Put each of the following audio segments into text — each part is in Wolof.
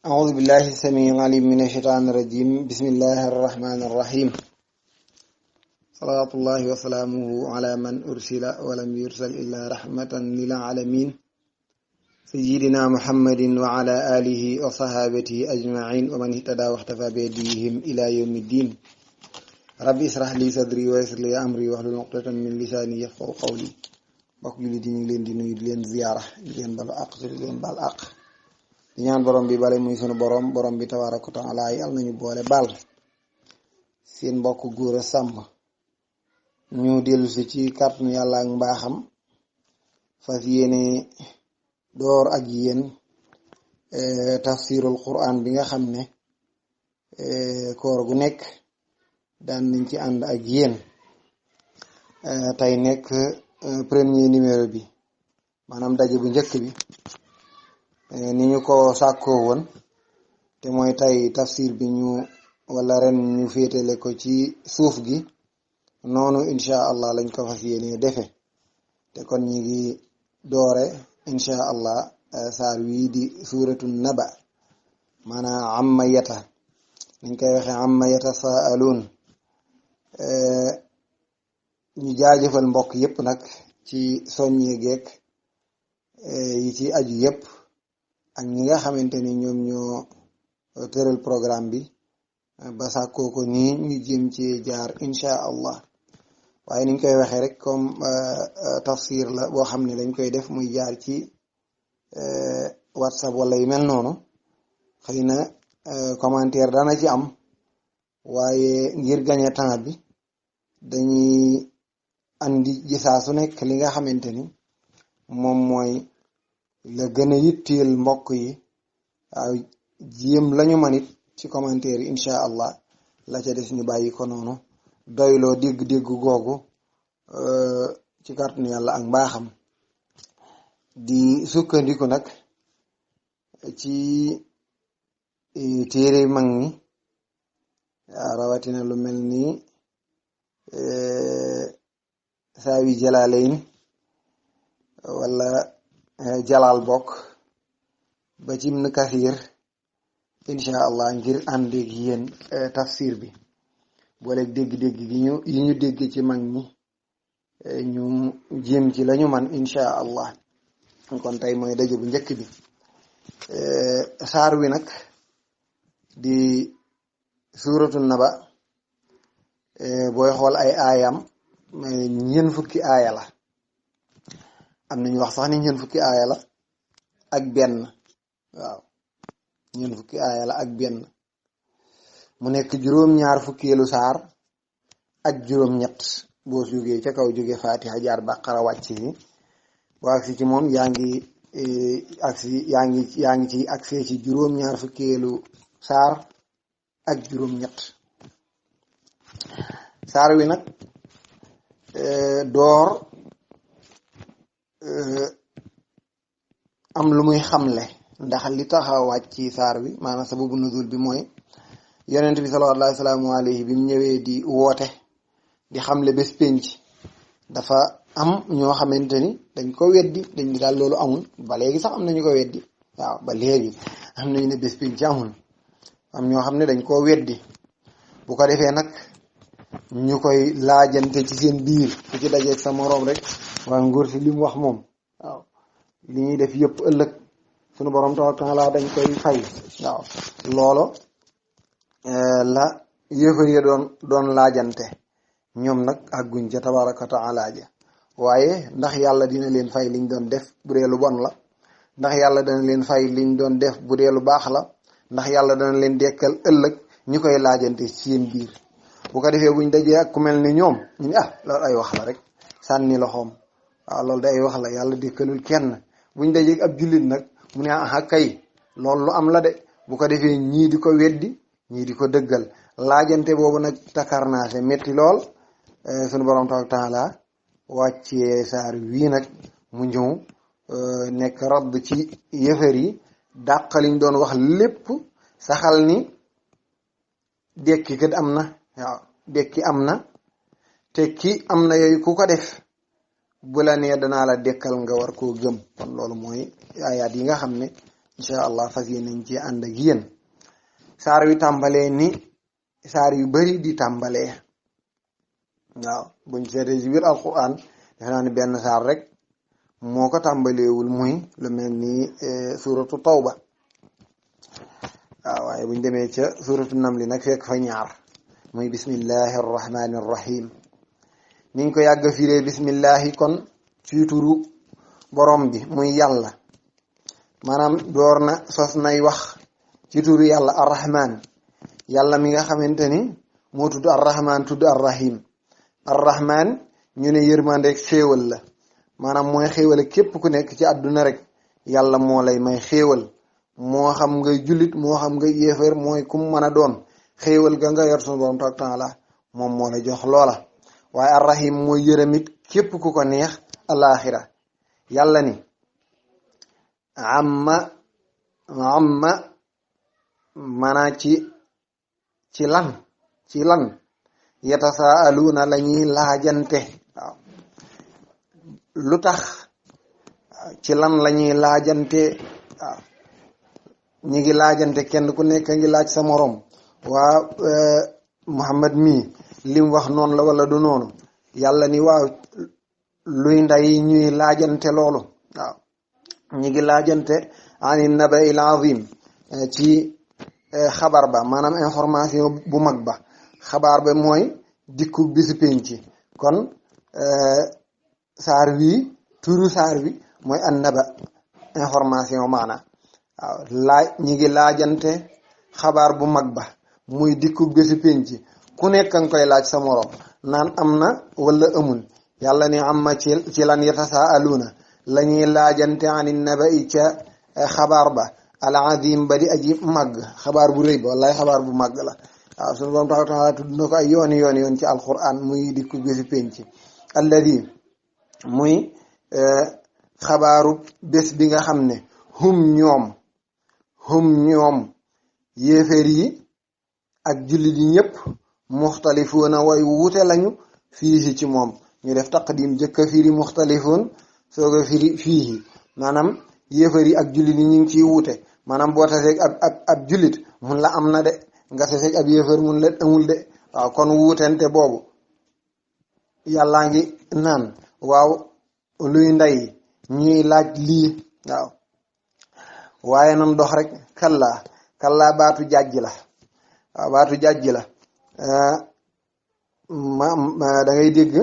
أعوذ بالله السميع العليم من الشيطان الرجيم بسم الله الرحمن الرحيم صلوات الله وسلامه على من أرسل ولم يرسل إلا رحمة للعالمين سيدنا محمد وعلى آله وصحابته أجمعين ومن اهتدى واختفى بهديهم إلى يوم الدين ربي اشرح لي صدري ويسر لي أمري واحلل عقدة من لساني يفقهوا قولي mbokk jullit yi ñu ngi leen di nuyu di leen ziyaara di leen balu àq di leen bal àq di ñaan borom bi bale muy sunu borom bi tabaaraka wa taala yàlla nañu boole baal seen mbokk góor a sàmm ñu dellusi ci kàttanu yàlla ak mbaaxam fas yéene door ak yéen tafsirul quran bi nga xam ne koor gu nekk daan nañ ci ànd ak yéen tey nekk premier numéro bi maanaam daje bu njëkk bi ni ñu ko sàkkoo woon te mooy tey tafsir bi ñu wala ren ñu féetale ko ci suuf gi noonu insha allah lañ ko fas yéene defe te kon ñi ngi doore insha allah saar wii di suuratu naba maanaam amma yata niñ koy waxe amma yata saaluun ñu jaajëfal mbokk yépp nag ci soññee geek yi ci aju yépp ak ñi nga xamante ni ñoom ñoo tëral programme bi ba sàkkoo ko nii ñu jëm ci jaar insha allah waaye niñ koy waxee rek comme tafsir la boo xam ne dañ koy def muy jaar ci whatsapp wala yu mel noonu xëy na commentaire dana ci am waaye ngir gagner temps bi dañuy andi ji saa su nekk li nga xamante ni moom mooy la gën a yitteel mbokk yi waaw jéem lañu manit ci commentaire yi insha allah la ca des ñu bàyyi ko noonu doyloo dégg-dégg googu ci kàttanu yàlla ak mbaaxam di sukkandiku nag ci téere mag ñi rawatina lu mel ni saawi jalaalayn wala jalaal bokk ba ci Ibn Kathir insha allah ngir ànd ak yéen tafsir bi booleeg dégg-dégg yi ñu dégg ci mag ñi ñu jéem ci lañu man insha allah kon tey mooy daje bu njëkk bi saar wi nag di suuratu naba booy xool ay aayam ñeent fukki aaya la am nañu wax sax ni ñeent fukki aaya la ak benn waaw ñeent fukki aaya la ak benn mu nekk juróom-ñaar fukkeelu saar ak juróom-ñett boo jógee ca kaw jóge fatiha jaar baqara wàcc si boo agsi ci moom yaa ngi ci agsee ci juróom-ñaar fukkeelu saar ak juróom-ñett saar wi nag door am lu muy xamle ndax li tax a wàcc ci saar wi maanaam sababu nuzul bi mooy yonent bi sallallahu alayhi bi mu ñëwee di woote di xamle bés penc dafa am ñoo xamante ni dañ ko weddi dañ di daal loolu amul ba léegi sax am nañu ko weddi waaw ba léegi am nañu ne bés penc amul am ñoo xam ne dañ koo weddi bu ko defee nag ñu koy laajante ci seen biir ku ci dajeeg sa moroom rek waa nguur si li mu wax moom waaw li ñuy def yëpp ëllëg sunu borom taala dañ koy fay waaw loolo la yëfar ya doon laajante ñoom nag àgguñ ca tabaraka taala ja waaye ndax yàlla dina leen fay liñ doon def bu dee lu bon la ndax yàlla dana leen fay liñ doon def bu dee lu baax la ndax yàlla dana leen dekkal ëllëg ñu koy laajante ci seen biir bu ko defee buñ dajee ak ku mel ni ñoom ñu ne loolu ay wax la rek sànni loxoom waaw loolu day wax la yàlla dekkalul kenn buñ dajee ab jullit nag mu ne kay loolu lu am la de bu ko defee ñii di ko weddi ñii di ko dëggal laajante boobu nag takarnaase metti lool sunu borom taala wàccee saar wii nag mu ñëw nekk radd ci yëfër yi dàqaliñ doon wax lépp saxal ni dekki kat am na waaw dekki am na te ki am na yooyu ku ko def bu la nee danaa la dekkal nga war koo gëm kon loolu mooy ayaat yi nga xam ne incha allah fas yéenañ ci ànd ak yéen saar wi tàmbalee ni saar yu bari di tàmbalee waaw buñ seetee ci biir alquran defe naa ni benn saar rek moo ko tàmbaleewul muy lu mel ni suratu tawba waaw waaye buñ demee ca suratu namli nag fekk fa ñaar muy bismillahi arrahmani arrahim niñ ko yàgg a firee bismillahi kon ci turu borom bi muy yàlla maanaam door na sos nay wax ci turu yàlla arrahman yàlla mi nga xamante ni moo tudd arrahman tudd arrahim arrahman ñu ne yërmande xéewal la maanaam mooy xéewal képp ku nekk ci àdduna rek yàlla moo lay may xéewal moo xam ngay jullit moo xam ngay yéefar mooy kum mën a doon xéewal ga nga yor sunu borom taala moom moo la jox loola waaye arrahim mooy yërëmit képp ku ko neex alaxira yàlla ni amma maanaa ci lan yatasaaluuna la ñuy laajante waaw lu tax ci lan la ñuy laajante waaw ñi ngi laajante kenn ku nekk ngi laaj sa morom waa Muhammad mii lim wax noonu la wala du noonu yàlla ni waaw luy nday ñuy laajante loolu waaw ñi ngi laajante ani nabail azim ci xabar ba maanaam information bu mag ba xabaar ba mooy dikku bisu penc kon saar wi turu saar wi mooy an naba information maanaam waaw ñi ngi laajante xabaar bu mag ba muy dikku bisu penc ku nekk nga koy laaj sa morom naan am na wala amul yàlla ni amma ci lan yatasaaluuna la ñuy laajante ani naba i ca xabaar ba al azim ba di aji màgg xabaar bu rëy ba wallaay xabaar bu màgg la waaw sunu borom taala tudd na ko ay yoon ci alquran muy dikku bisu penc alladi muy xabaaru bés bi nga xam ne hum ñoom yéeféer yi ak jullit yi ñëpp muxtalifuuna way wuute lañu fii ci moom ñu def taqdim jëkka firi muxtalifuun sooga firi fii maanaam yéeféer yi ak jullit yi ñu ngi ciy wuute maanaam boo taseeg ab jullit mun la am na de nga taseeg ab yéeféer mun la amul de waaw kon wuutente boobu yàllaa ngi naan waaw luy ndey ñuy laaj lii waaw waaye nan dox rek kallaa baatu jàjj la waaw baatu jàjj la da ngay dégg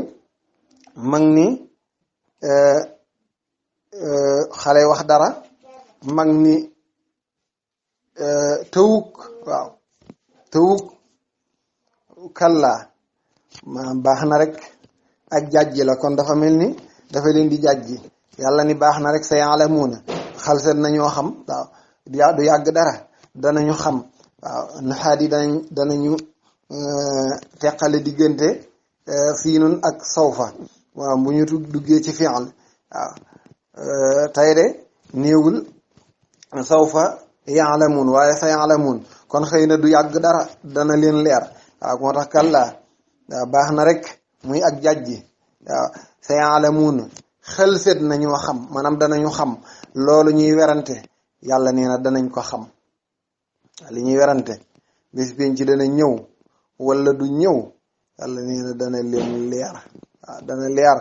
mag ni xale wax dara mag ni tëwuk waaw tëwuk kallaa maanaam baax na rek ak jàjj la kon dafa mel ni dafa leen di jàjji yàlla ni baax na rek sa yaalamuuna xalset nañoo xam waaw du yàgg dara danañu xam waaw naxaat yi danañu teqale diggante siinun ak sawfa waaw bu ñu duggee ci fi'l waaw tey de néewul sawfa yaalamuun waaye sa yaalamuun kon xëy na du yàgg dara dana leen leer waaw moo tax kallaa waaw baax na rek muy ak jàjji waaw sa yaalamuun xel set nañoo xam maanaam danañu xam loolu ñuy werante yàlla nee na danañ ko xam li ñuy werante bés penc dana ñëw wala du ñëw yàlla nee na dana leen leer waaw dana leer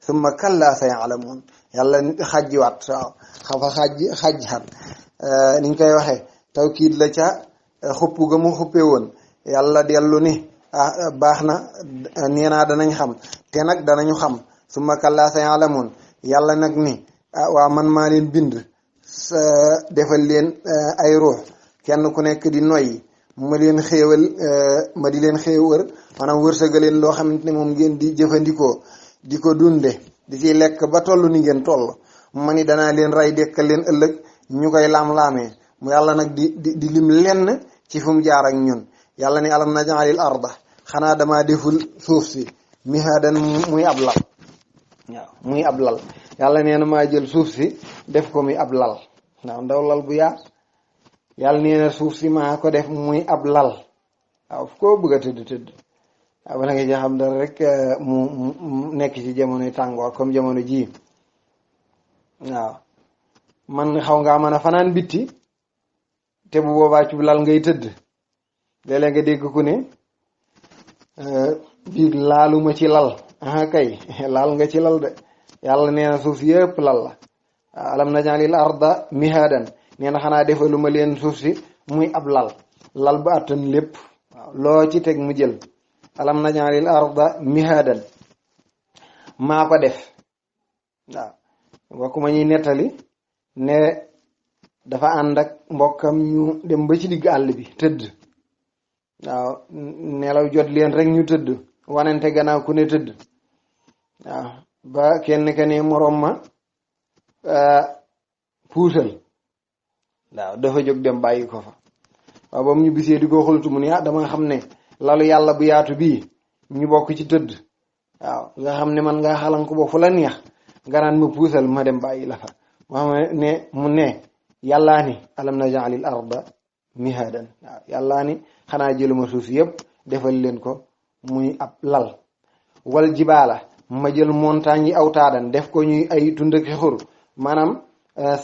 summa kallaa sa yaalamuun yàlla xajjiwaat waaw xafa xajjat niñ koy waxee tawkiid la ca xupp ga mu xuppee woon yàlla dellu ni baax na nee naa danañ xam te nag danañu xam summa kallaa sa yaalamuun yàlla nag ni waa man maa leen bind defal leen ay ruux kenn ku nekk di noyyi ma leen xéewal ma di leen xéewal maanaam wërsëgaleen loo xamante ne moom ngeen di jëfandikoo di ko dunde di ci lekk ba toll ni ngeen toll ma ni danaa leen rey dekkal leen ëllëg ñu koy laam-laamee mu yàlla nag di lim lenn ci fu mu jaar ak ñun yàlla ni alam naj'alil arda xanaa damaa deful suuf si mihaadan muy ab lal waaw muy ab lal yàlla nee na maa jël suuf si def ko muy ab lal waaw ndaw lal bu yaa yàlla nee na suuf si maa ko def muy ab lal waaw fu ko bëgg a tëdd waaw bala nga ci xam dara rek mu nekk ci jamonoy tàngoor comme jamono ji waaw man xaw ngaa mën a fanaan bitti te bu boobaa ci lal ngay tëdd. léeg-léeg nga dégg ku ne biig laaluma ci lal kay laal nga ci lal de yàlla nee na suuf yëpp lal la. alam naj'alil arda mihaadan nee na xanaa defaluma leen suuf si muy ab lal bu attan lépp. waaw loo ci teg mu jël. alam naj'alil arda mihaadan maa ko def. waaw mbokk ma ñuy nettali ne dafa ànd ak mbokkam ñu dem ba ci digg àll bi tëdd. waaw nelaw jot leen rek ñu tëdd wanante gannaaw ku ne tëdd. waaw ba kenn ka ne moroom ma puusal. waaw dafa jóg dem bàyyi ko fa. waaw ba mu ñu bisee di ko xultu mu ne dama xam ne lalu yàlla bu yaatu bii ñu bokk ci tëdd. waaw nga xam ne man nga xalan ko ba fu la neex nga naan ma puusal ma dem bàyyi la fa. mu ne yàllaa ni alam naj'alil arda mihaadan. waaw yàllaa ni xanaa jëluma suuf yëpp defal leen ko muy ab lal. wal jibaala ma jël montagne yi awtaadan def ko ñuy ay tund ak xur maanaam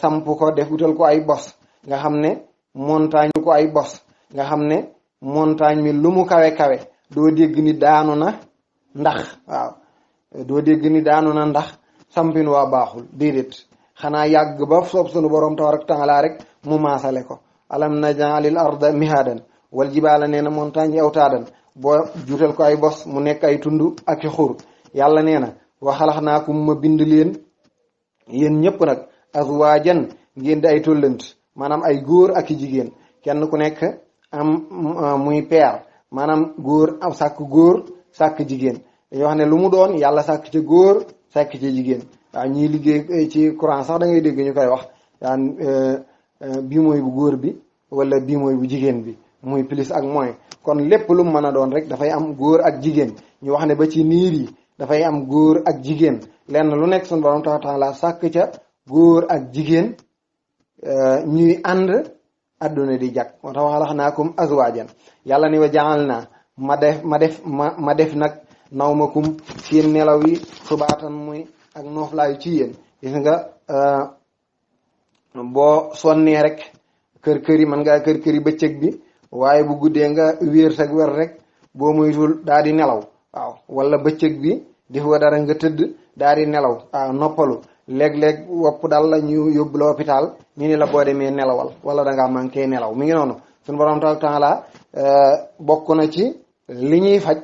samp ko def utal ko ay bos nga xam ne montagne ko ay bos nga xam ne montagne mi lu mu kawe kawe doo dégg ni daanu na ndax. waaw doo dégg ni daanu na ndax sampin waa baaxul déedéet xanaa yàgg ba soob sunu borom tabaaraka taala rek mu maasale ko. alam naj'alil arda mihaadan wal jibaala nee na montagne yi awtaadan boo juutal ko ay bos mu nekk ay tund ak i xur. yàlla nee na wa xalaqnaakum ma bind leen yéen ñëpp nag azwaajan ngeen di ay tollant maanaam ay góor ak i jigéen kenn ku nekk am muy peer maanaam góor am sàkk góor sàkk jigéen. dañuy wax ne lu mu doon yàlla sàkk ca góor sàkk ca jigéen. waaw ñiy liggéey ci courant sax da ngay dégg ñu koy wax daan bii mooy bu góor bi wala bii mooy bu jigéen bi muy plus ak moins. kon lépp lu mu mën a doon rek dafay am góor ak jigéen. ñu wax ne ba ci niir yi dafay am góor ak jigéen lenn lu nekk suñu borom taala la sàkk ca góor ak jigéen ñuy ànd adduna di jag. moo tax xalaqnaakum azwaajan yàlla ni wa ja'alnaa ma def nag nawmakum seen nelaw yi subaatan muy ak nooflaayu ci yéen. gis nga boo sonnee rek kër yi mën ngaa kër yi bëccëg bi waaye bu guddee nga wéer sag wer rek boo moytul daal di nelaw. waaw wala bëccëg bi defoo dara nga tëdd daal di nelaw. waaw noppalu léeg-léeg wopp daal la ñu yóbbu la hôpital ñu ne la boo demee nelawal wala da ngaa manqué nelaw mi ngi noonu. suñu borom taala bokk na ci li ñuy faj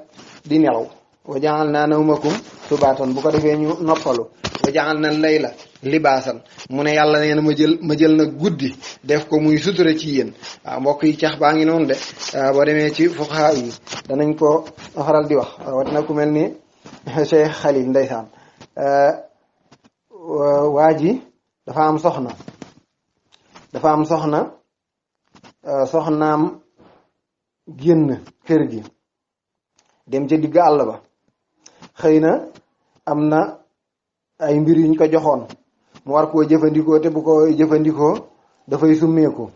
di nelaw. wa ja'alnaa nawmakum subaatan bu ko defee ñu noppalu. wa ja'alnaa layla libaasan mu ne yàlla nee na ma jël nag guddi def ko muy sutura ci yéen. waaw mbokk yi cax baa ngi noonu de boo demee ci fuqahaa yi danañ ko faral di wax rawatina ku mel ni Cheikh Khalil ndeysaan. waa ji dafa am soxna soxnaam génn kër gi dem ca digg àll ba. xëy na am na ay mbir yuñ ko joxoon mu war koo jëfandikoo te bu ko jëfandikoo dafay summeeku.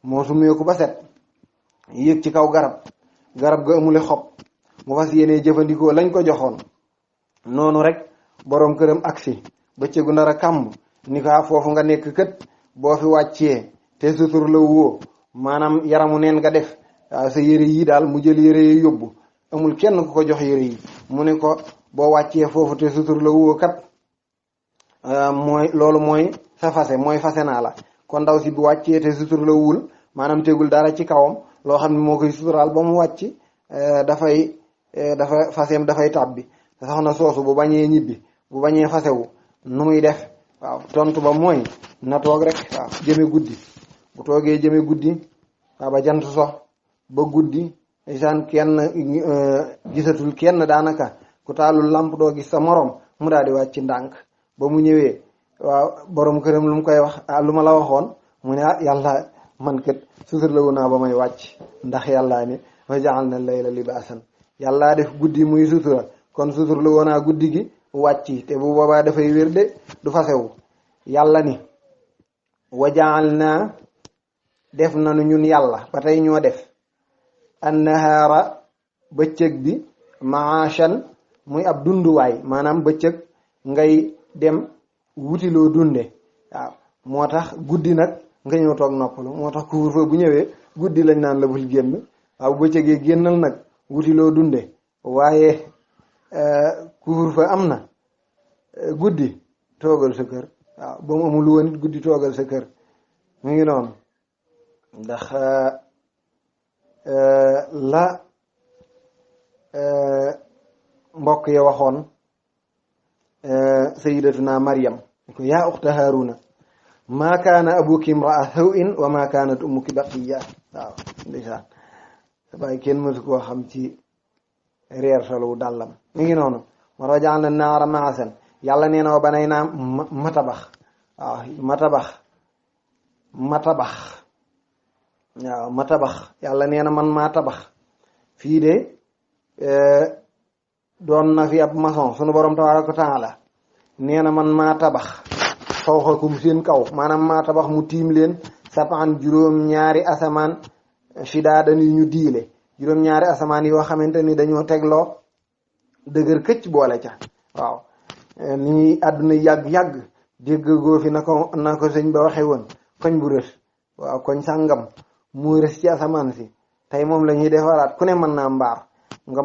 moo summeeku ba set yéeg ci kaw garab ga amule xob mu fas yéenee jëfandikoo lañ ko joxoon. noonu rek boroom këram agsi bëccëgu ndara kàmb ni ko foofu nga nekk kët boo fi wàccee te sutur la woo maanaam yaramu neen nga def waaw sa yére yi daal mu jël yére yi yóbbu amul kenn ku ko jox yére yi. mu ne ko boo wàccee foofu te sutur la woo kat loolu mooy sa fase mooy fase naa la. kon ndaw si bu wàccee te sutur la wul maanaam tegul dara ci kawam loo xam ne moo koy suturaal ba mu wàcc dafa faseem dafay tàbbi. soxna soosu bu bañee ñibbi bu bañee fasewu nu muy def. waaw tontu ba mooy na toog rek. waaw jëme guddi bu toogee jëme guddi waaw ba jant sox ba guddi isaan kenn gisatul kenn daanaka ku taalul lamp doo gis sa morom mu daal di wàcc ndànk. ba mu ñëwee waaw borom këram lu mu koy wax lu ma la waxoon mu ne yàlla man kat sutur la wu naa ba may wàcc ndax yàllaa ne wa ja'alna layla libaasan yàllaa def guddi muy sutura kon sutur la woonaa guddi gi wàcc te bu boobaa dafay wér de du fasewu. yàlla ni wa ja'alna def nanu ñun yàlla ba tey ñoo def annahaara bëccëg bi maashan muy ab dunduwaay maanaam bëccëg ngay dem wutiloo dunde. waaw moo tax guddi nag nga ñëw toog noppalu moo tax couvre-feu bu ñëwee guddi lañ naan la bul génn waaw bu bëccëgee génnal nag wuti loo dunde waaye couvre-feu am na guddi toogal sa kër waaw ba mu amul woon it guddi toogal sa kër mu ngi noonu ndax la mbokk ya waxoon sayyidatuna Maryam ko yaa uxta Haaruna maa kaana abuki imraa sawin wa maa kaanat ummuki baqiya waaw ndeysaan bàyyi kenn mësu koo xam ci reer solu dàllam mi ngi noonu moo tax jaal na naara maasan yàlla nee na wa banay naa matabax waaw matabax waaw matabax yàlla nee na man maa tabax fii de doon na fi ab maçon sunu borom tabaaraka wa taala nee na man maa tabax fawqakum seen kaw maanaam maa tabax mu tiim leen sab'an juróom-ñaari asamaan shidaadan yu ñu diile juróom-ñaari asamaan yoo xamante ni dañoo tegloo dëgër këcc boole ca waaw ni àdduna yàgg-yàgg dégg goo fi na ko sëñ ba waxee woon koñ bu rës waaw koñ sàngam muy rës ci asamaan si tey moom la ñuy defaraat ku ne mën naa mbaar nga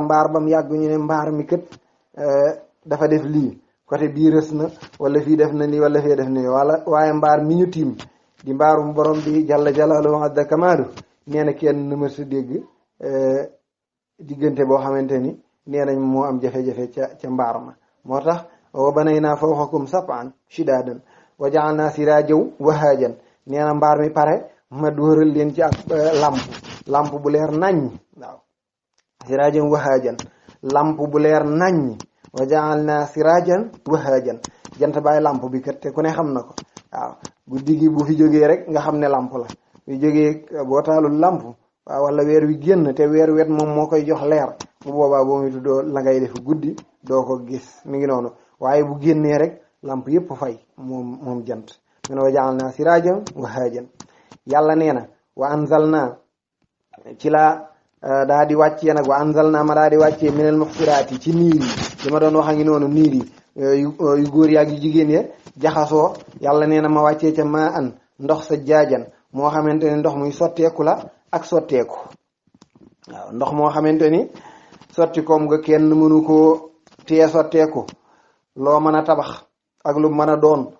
mbaar ba mu yàgg ñu ne mbaar mi kët dafa def lii côté bii rës na wala fii def na lii wala fii def na lii wala waaye mbaar mi ñu tiim di mbaarum borom bi jalla jalaaluhu azza kamaalu nee na kenn ma sa dégg diggante boo xamante ni nee nañ moo am jafe-jafe ca mbaar ma moo tax wa banaynaa fawqakum sab'an shidaadan wa ja'alnaa siraajan wahaajan nee na mbaar mi pare ma dóoral leen ci ak lamp bu leer naññ waaw siraajan wahaajan lamp bu leer naññ wa ja'alnaa siraajan wahaajan jant baay lamp bi kat te ku ne xam na ko waaw guddi gi bu fi jógee rek nga xam ne lamp la bu jógee boo taalul lamp waaw wala weer wi génn te weer wet moom moo koy jox leer bu boobaa boo muy tuddoo la ngay def guddi doo ko gis mi ngi noonu waaye bu génnee rek lamp yëpp fay moom jant mu ne wa ja'alnaa siraajan wahaajan yàlla nee na wa anzalnaa ci la daa di wàccee nag wa anzalnaa ma daa di wàccee minal muxsiraati ci niir yi li ma doon wax a ngi noonu niir yi yu góor yaag yu jigéen ya jaxasoo yàlla nee na ma wàccee ca maa an ndox sa jaajan moo xamante ni ndox muy sotteeku la ak sotteeku waaw ndox moo xamante ni sotti koom nga kenn mënu koo tee sotteeku loo mën a tabax ak lu mën a doon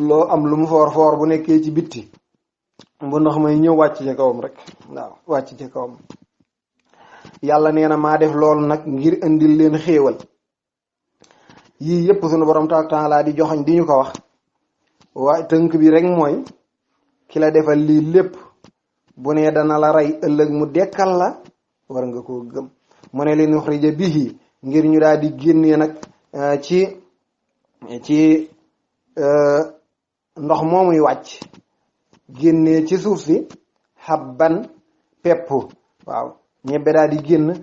loo am lu mu foor bu nekkee ci bitti bu ndox may ñëw wàcc ca kawam rek waaw wàcc ca kawam yàlla nee na maa def loolu nag ngir indil leen xéewal yii yëpp sunu borom taala di joxoñ di ñu ko wax waaye tënk bi rek mooy ki la defal lii lépp bu ne dana la rey ëllëg mu dekkal la war nga koo gëm mu ne li nuxrija bihi ngir ñu daal di génnee nag ci ndox moomuy wàcc génnee ci suuf si habban pepp waaw ñebbe daal di génn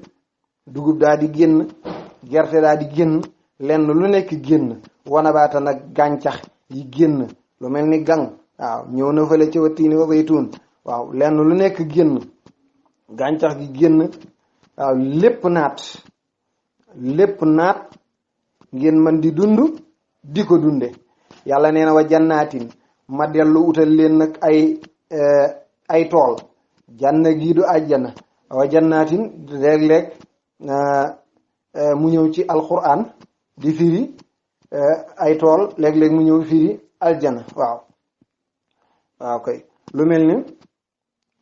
dugub daal di génn gerte daal di génn lenn lu nekk génn wanabaata nag gàncax yi génn lu mel ni gang waaw ñëw na fële ci wa tiini wa zaytuun waaw lenn lu nekk génn gàncax gi génn waaw lépp naat ngeen mën di dund di ko dunde yàlla nee na wa jannaatin ma dellu utal leen nag ay tool janna gii du àjjana wa jannaatin léeg-léeg mu ñëw ci alquran di firi ay tool léeg-léeg mu ñëw firi aljana waaw koy lu mel ni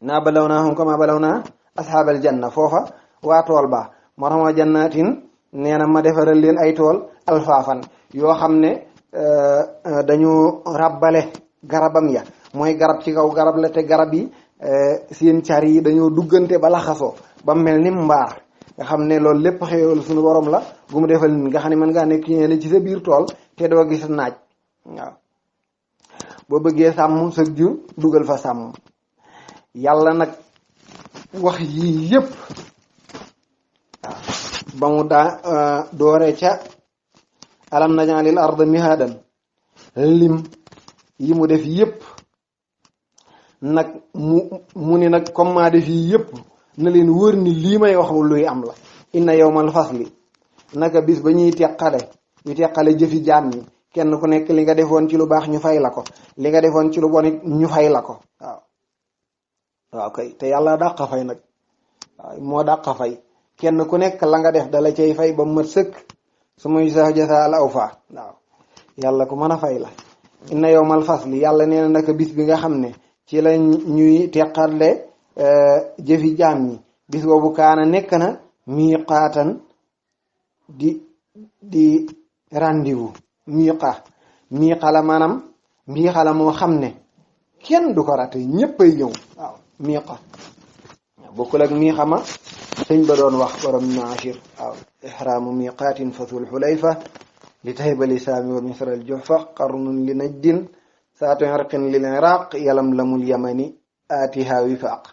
naa balawnaahum kama balawnaa ashaabal janna foofa waa tool ba moo tax ma jannaatin nee na ma defaral leen ay tool alfaafan yoo xam ne dañu ràbbale garabam ya mooy garab ci kaw garab la te garab yi seen car yi dañoo duggante ba laxasoo ba mel ni mbaar nga xam ne loolu lépp xéewal suñu borom la gu mu defal nit nga xam ne mën ngaa nekk ñeene ci sa biir tool te doo gis naaj waaw boo bëggee sàmm sa jur dugal fa sàmm yàlla nag wax yii yëpp waaw ba mu daa doore ca alam naj'alil arda mihaadan lim yi mu def yëpp nag mu ni nag comme maa def yii yëpp na leen wër ni lii may wax luy am la inna yawmal fasli naka bis ba ñuy teqale ñu teqale jëfi jaam ñi kenn ku nekk li nga defoon ci lu baax ñu fay la ko li nga defoon ci lu bon it ñu fay la ko waaw kay te yàlla dàq fay nag waaw moo dàq fay kenn ku nekk la nga def dala cay fay ba mat sëkk su muy sa jasa al awfa waaw yàlla ku mën a fay la inna yawmal fasli yàlla nee na naka bis bi nga xam ne ci la ñuy teqale jëfi jaam ñi bis boobu kaana nekk na miiqaatan di rendez-vous miiqa la maanaam miiqa la moo xam ne kenn du ko rate ñëppay ñëw waaw miiqa bokkul ak miiqa ma sëñ ba doon wax borom naashir waaw ihraamu miiqaatin fasul xulayfa li tayba li saami wa misra al juhfa qarnun li najdin saatu irqin lil iraq yalam lamul yamani aatiha wifaaq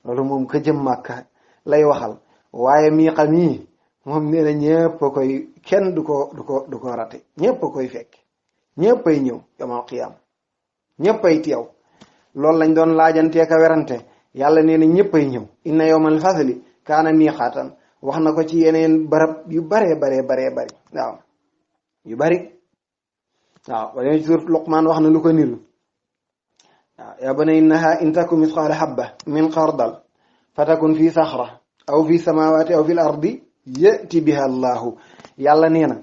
loolu moom ka jëm màkka lay waxal waaye miiqa mii moom nee na ñëpp a koy kenn du ko rate ñëpp a koy fekk ñëpp ay ñëw yamal qiyaam ñëpp ay teew loolu lañ doon laajantee ka werante yàlla nee na ñëpp ay ñëw inna yawmal fasli kaana miiqaatan wax na ko ci yeneen barab yu baree bari waaw yu bari waaw ba ci surat Luqmaan wax na lu ko niru waaw yaa bunayya innahaa in taku misqaala habba min xardal fatakun fi saxra aw fi samawati aw fil ardi yati biha allahu yàlla nee na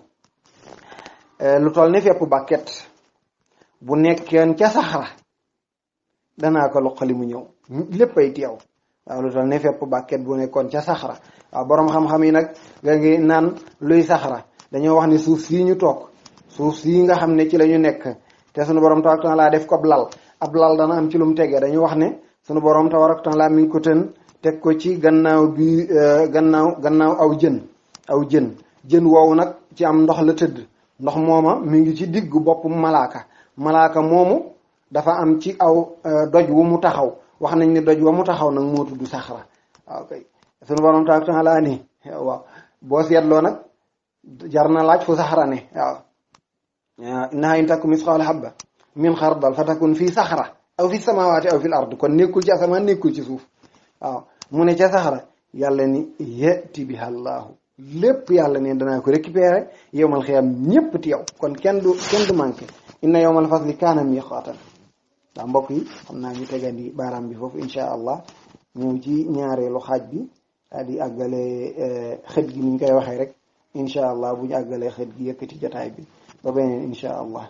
lu toll ne fepp bàkket bu nekkeen ca saxra danaa ko loqali mu ñëw lépp ay teew waaw lu toll ne fepp bàkket bu nekkoon ca saxra waaw boroom xam-xam yi nag nga ngi naan luy saxra dañoo wax ni suuf sii ñu toog suuf sii nga xam ne ci la ñu nekk te sunu borom tabaaraka taala def ko ab lal dana am ci lu mu tegee dañu wax ne sunu borom tabaaraka taala mi ngi ko tën teg ko ci gannaaw bi gannaaw aw jën woowu nag ci am ndox la tëdd ndox mooma mi ngi ci diggu boppu malaaka moomu dafa am ci aw doj wu mu taxaw wax nañ ne doj wa mu taxaw nag moo tudd saxra waaw kay sunu borom tabaaraka taala ni waaw boo seetloo nag jar na laaj fu saxra ne waaw innahaa in taku misqaala habba min xardal fatakun fii saxra aw fi samawaati aw fil ard kon nekkul ci asamaan nekkul ci suuf waaw mu ne ca saxra yàlla ni yati biha allahu lépp yàlla ne danaa ko récupérer yowmal xiyaam ñépp teew kon kenn du manqué inna yowmal fasli kaana miqaatan waaw mbokk yi xam naa ñu tegandi baaraam bi foofu insha allah ñëw ci ñaareelu xaaj bi daal di àggale xët gi niñ koy waxee rek insha allah bu ñu àggalee xët gi yëkkati jotaay bi ba beneen insha allah